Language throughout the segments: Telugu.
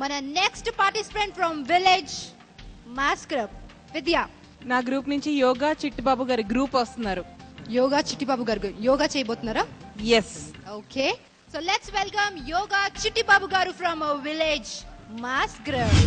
మన next participant from village mass group Vidya. నా గ్రూప్ నుంచి యోగా చిట్టిబాబు గారి గ్రూప్ వస్తున్నారు. యోగా చిట్టిబాబు గారు యోగా చేయబోతున్నారా? Yes. Okay, so let's welcome Yoga Chittibabu garu from village mass group.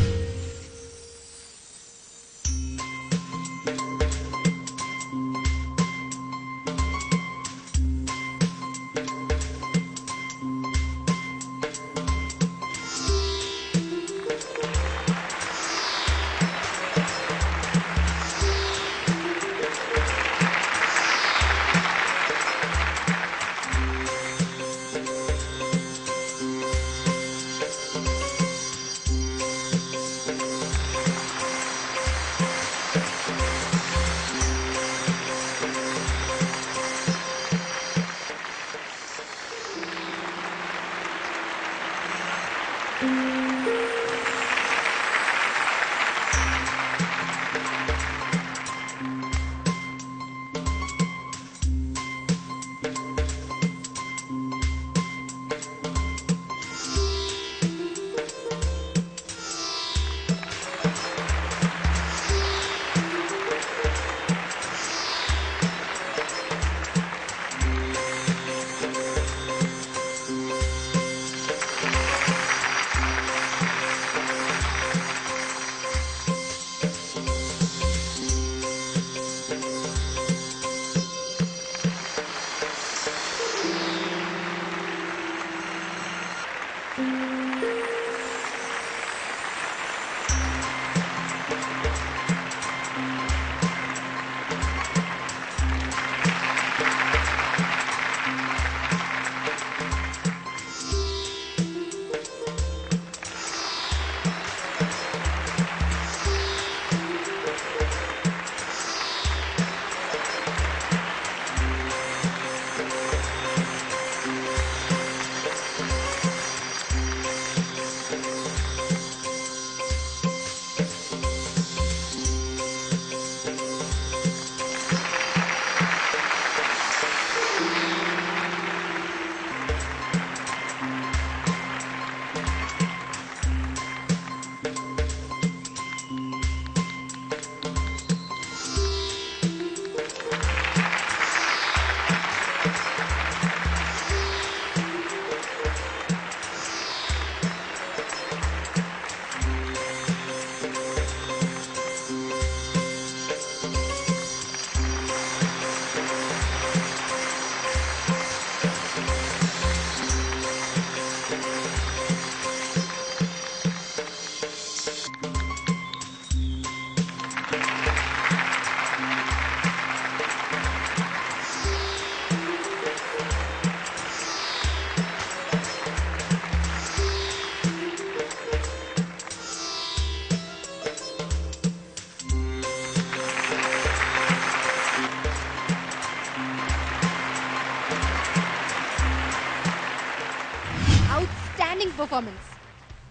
Performance.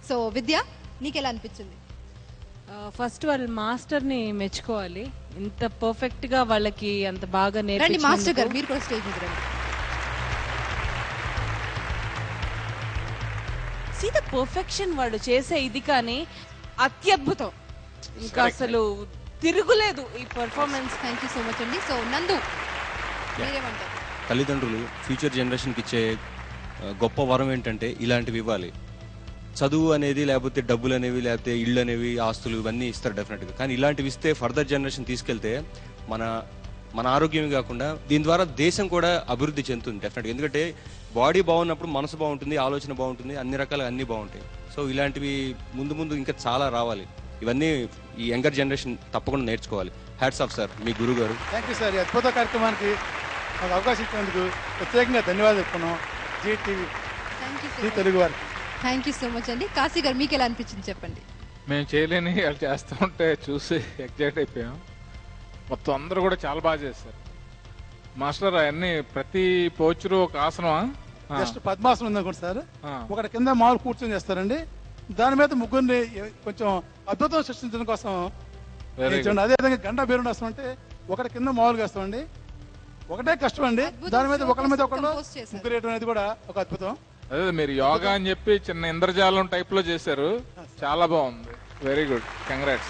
So Vidya, నీకెలా అనిపించింది? ఫస్ట్ వాళ్ళ మాస్టర్ ని మెచ్చుకోవాలి. ఇంత పర్ఫెక్ట్ గా వాళ్ళకి అంత బాగా నేర్పించారు. మాస్టర్ గారు మీరు కూడా స్టేజ్ మీద రండి. సీ ద పర్ఫెక్షన్ వాళ్ళు చేసే ఇది కానీ అత్యద్భుతం, ఇంకా అసలు తిరుగులేదు ఈ performance. Thank you so much అండి. సో నందు, మీరేమంటారు? తల్లిదండ్రులు ఫ్యూచర్ జనరేషన్కి ఇచ్చే గొప్ప వరం ఏంటంటే ఇలాంటివి ఇవ్వాలి. చదువు అనేది, లేకపోతే డబ్బులు అనేవి, లేకపోతే ఇళ్ళు అనేవి, ఆస్తులు ఇవన్నీ ఇస్తారు డెఫినెట్గా. కానీ ఇలాంటివి ఇస్తే ఫర్దర్ జనరేషన్ తీసుకెళ్తే మన ఆరోగ్యమే కాకుండా దీని ద్వారా దేశం కూడా అభివృద్ధి చెందుతుంది డెఫినెట్గా. ఎందుకంటే బాడీ బాగున్నప్పుడు మనసు బాగుంటుంది, ఆలోచన బాగుంటుంది, అన్ని రకాలుగా అన్నీ బాగుంటాయి. సో ఇలాంటివి ముందు ముందు ఇంకా చాలా రావాలి. ఇవన్నీ ఈ యంగర్ జనరేషన్ తప్పకుండా నేర్చుకోవాలి. హ్యాట్స్ ఆఫ్ సార్, మీ గురువు గారు. Thank you sir. ఈ అద్భుత కార్యక్రమానికి మాకు అవకాశం ఇచ్చినందుకు ప్రత్యేకంగా ధన్యవాదాలు చెప్పుకున్నాం జీటీవీ తెలుగు వారికి. థ్యాంక్ యూ సో మచ్ అండి. కాశీ గారు, మీకు ఎలా అనిపించింది చెప్పండి? మేము చేయలేని వాళ్ళు చేస్తూ ఉంటే చూసి ఎగ్జైట్ అయిపోయాం. మొత్తం అందరూ కూడా చాలా బాగా చేస్తారు. మాస్టర్ అవన్నీ ప్రతి పోచురు ఒక ఆసనమా, జస్ట్ పద్మాసనం ఉందనుకోండి సార్. ఒకటి కింద మామూలు కూర్చొని చేస్తారండి, దాని మీద ముగ్గురిని కొంచెం అద్భుతం సృష్టించడం కోసం. అదేవిధంగా గంట బేరుండాసనం అంటే ఒకటి కింద మామూలుగా వేస్తామండి, ఒకటే కష్టం అండి. దాని మీద ఒకరి మీద ఒకళ్ళు ముగ్గురు వేయడం అనేది కూడా ఒక అద్భుతం. అదే మీరు యోగా అని చెప్పి చిన్న ఇంద్రజాలం టైప్ లో చేశారు, చాలా బాగుంది. Very good, congrats.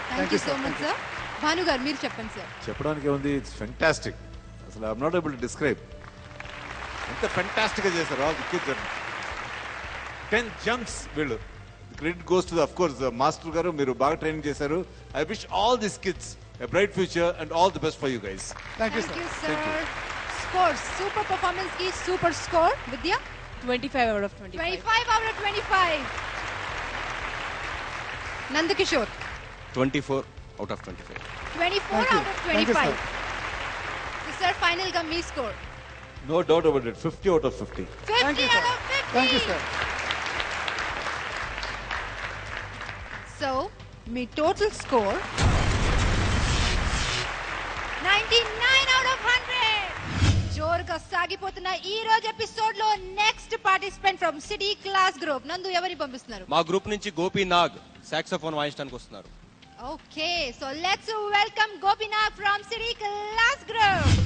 Thank you so much sir. Bhanu గారు మీరు చెప్పండి సార్. చెప్పడానికి ఏముంది, ఇట్స్ ఫెంటాస్టిక్. అసలు I'm not able to describe. ఎంత ఫెంటాస్టిక్ గా చేశారు ఆల్ ది కిడ్స్. 10 జంప్స్ వీళ్ళు. Credit goes to of course master గారు, మీరు బాగా ట్రైనింగ్ చేశారు. I wish all this kids a bright future and all the best for you guys. Thank you thank sir. You sir. Score, super performance కి super score. Vidya 25 out of 25. 25 out of 25. Nandakishore 24 out of 25. 24 out of Thank you, 25. So sir, final గా మీ score no doubt about it, 50 out of 50. 50 out of 50. Thank you sir. So మీ టోటల్ స్కోర్ 99 out of 100. జోరుగా సాగిపోతున్న ఈ రోజు ఎపిసోడ్ లో next participant from city class group. నందు ఎవరిని పంపిస్తున్నారు? మా గ్రూప్ నుంచి గోపి నాగ్ సాక్సోఫోన్ వాయించడానికి వస్తున్నారు. Okay, so let's welcome Gopinath from city class group.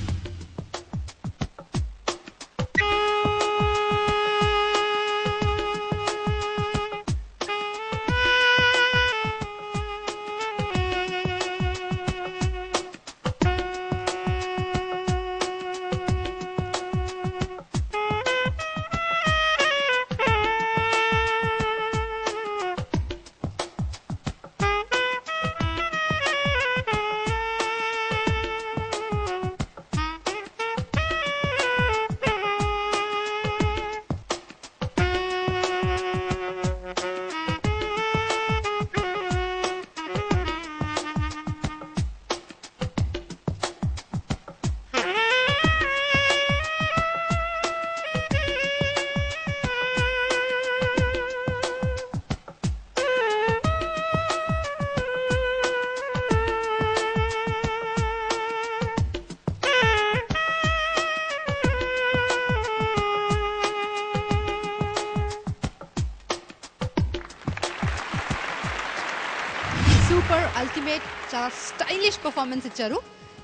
Super ultimate, చాలా స్టైలిష్ పర్ఫార్మెన్స్ ఇచ్చారు.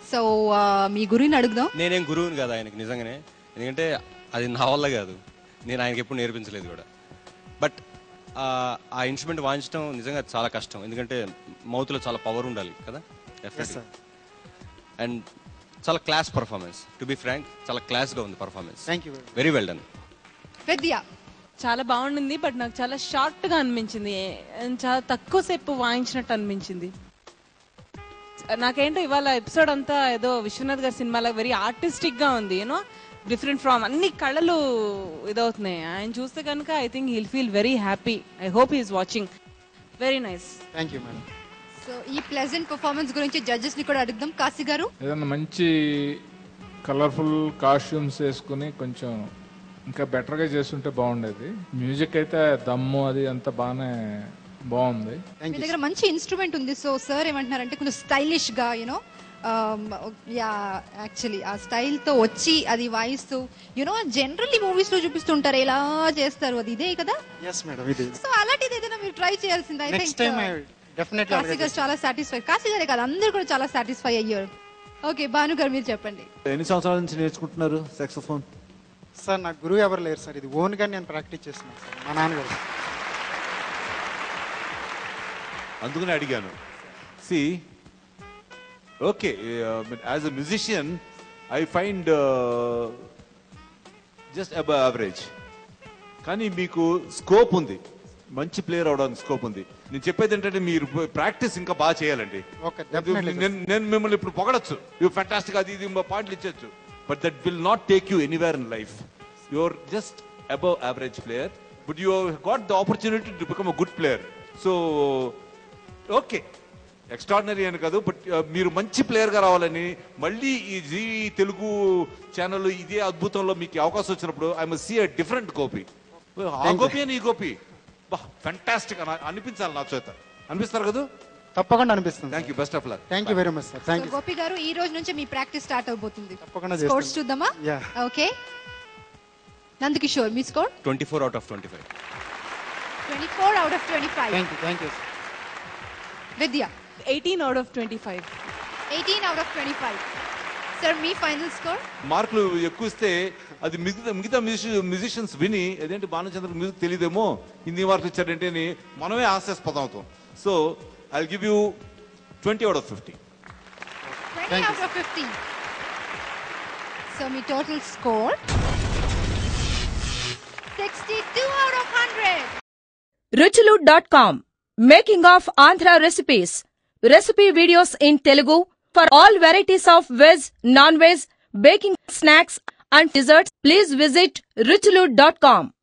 సో మీ గురువుని అడుగుదాం. నేనేం గురువుని కాదు ఆయనకి నిజంగానే, ఎందుకంటే అది నా వల్ల కాదు, నేను ఆయనకి ఎప్పుడు నేర్పించలేదు కూడా. బట్ ఆ ఇన్స్ట్రుమెంట్ వాయించడం నిజంగా చాలా కష్టం, ఎందుకంటే మౌత్లో చాలా పవర్ ఉండాలి కదా. డెఫినెట్గా. అండ్ చాలా class performance, to be frank చాలా క్లాస్గా ఉంది performance. Very well done. Vidya చాలా బాగుండింది, బట్ నాకు చాలా షార్ట్ గా అనిపించింది, చాలా తక్కువ సేపు వాయించినట్టు అనిపించింది. నాకేంటో ఇవాళ ఎపిసోడ్ అంతా ఏదో విశ్వనాథ్ గారి సినిమాలో వెరీ ఆర్టిస్టిక్ గా ఉంది, యూనో డిఫరెంట్ ఫ్రమ్ అన్ని కళలు ఇదవుతున్నాయి. ఆయన చూస్తే కనుక I think he'll feel very happy. I hope he is watching. Very nice. Thank you madam. So ఈ ప్లెజెంట్ పర్ఫార్మెన్స్ గురించి జడ్జెస్ ని కూడా అడుగుదాం. కాశీ గారు, ఏదన్నా మంచి కలర్ఫుల్ కాస్ట్యూమ్స్ వేసుకుని కొంచెం ఇంకా బెటర్గా చేస్తుంటే బాగుండేది. మ్యూజిక్ అయితే దమ్ము అది అంతా బాగుంది. మీ దగ్గర మంచి ఇన్స్ట్రుమెంట్ ఉంది. సో సార్ ఏమంటున్నారంటే కొంచెం స్టైలిష్ గా యూనో యాక్చువల్లీ ఆ స్టైల్ తో వచ్చి అది వాయిస్తూ యూనో జనరల్లీ మూవీస్ లో చూపిస్తుంటారు ఎలా చేస్తారు, అది ఇదే కదా? ఎస్ మేడం, ఇది. సో అలాంటిది ఏదైనా మీరు ట్రై చేయాల్సింది. I next time definitely. Kashi గారు చాలా సాటిస్ఫై, కాశీ గారే కాదు అందరూ కూడా చాలా సాటిస్ఫై అయ్యారు. ఓకే, భాను గారు మీరు చెప్పండి. ఎన్ని సంవత్సరాల నుంచి నేర్చుకుంటున్నారు సాక్సోఫోన్? సార్ నాకు గురువు ఎవరు లేరు సార్, ఇది ఓన్ గా నేను ప్రాక్టీస్ చేస్తున్నాను సార్, మా నాన్నగారు. అందుకనే అడిగాను. See okay, as a musician I find just above average, కానీ మీకు స్కోప్ ఉంది, మంచి ప్లేయర్ అవడానికి స్కోప్ ఉంది. నేను చెప్పేది ఏంటంటే మీరు ప్రాక్టీస్ ఇంకా బాగా చేయాలండి. Okay, definitely. నేను మిమ్మల్ని ఇప్పుడు పొగడచ్చు, యూ ఫ్యాంటాస్టిక్ అది ఇది పాయింట్లు ఇచ్చచ్చు, but that will not take you anywhere in life. You're just above average player, but you have got the opportunity to become a good player. So, okay, extraordinary అని కాదు, బట్ మీరు మంచి ప్లేయర్ గా రావాలని మళ్ళీ ఈ జీ తెలుగు ఛానల్ ఇదే అద్భుతంలో మీకు అవకాశం వచ్చినప్పుడు I must see a different Gopi. ఆ గోపి అని ఈ గోపి ఫ్యాంటాస్టిక్ అని అనిపించాలి నా చేత. అనిపిస్తారు కదా? తప్పకుండా అనిపిస్తుంది. Thank you, best of luck. Thank you very much sir. Thank you. Gopi గారు, ఈ రోజు నుంచి మీ ప్రాక్టీస్ స్టార్ట్ అవబోతుంది. తప్పకుండా స్కోర్స్ చూద్దామా? Okay, Nandakishore me score 24 out of 25. 24 out of 25. Thank you. Vidya 18 out of 25. 18 out of 25. Sir me final score? మార్కులు ఎక్కువ ఇస్తే అది మిగతా మ్యూజిషియన్స్ విని అదేంటి భానుచంద్ర మ్యూజిక్ తెలియదేమో ఇన్ని మార్కులు ఇచ్చారంటే అని మనమే హాస్యాస్పదం అవుతాం. So I give you 20 out of 50. 20 out of 50. So my total score 62 out of 100. Ruchulu.com, making of Andhra recipes. Recipe videos in Telugu for all varieties of veg, non-veg, baking snacks and desserts. Please visit Ruchulu.com.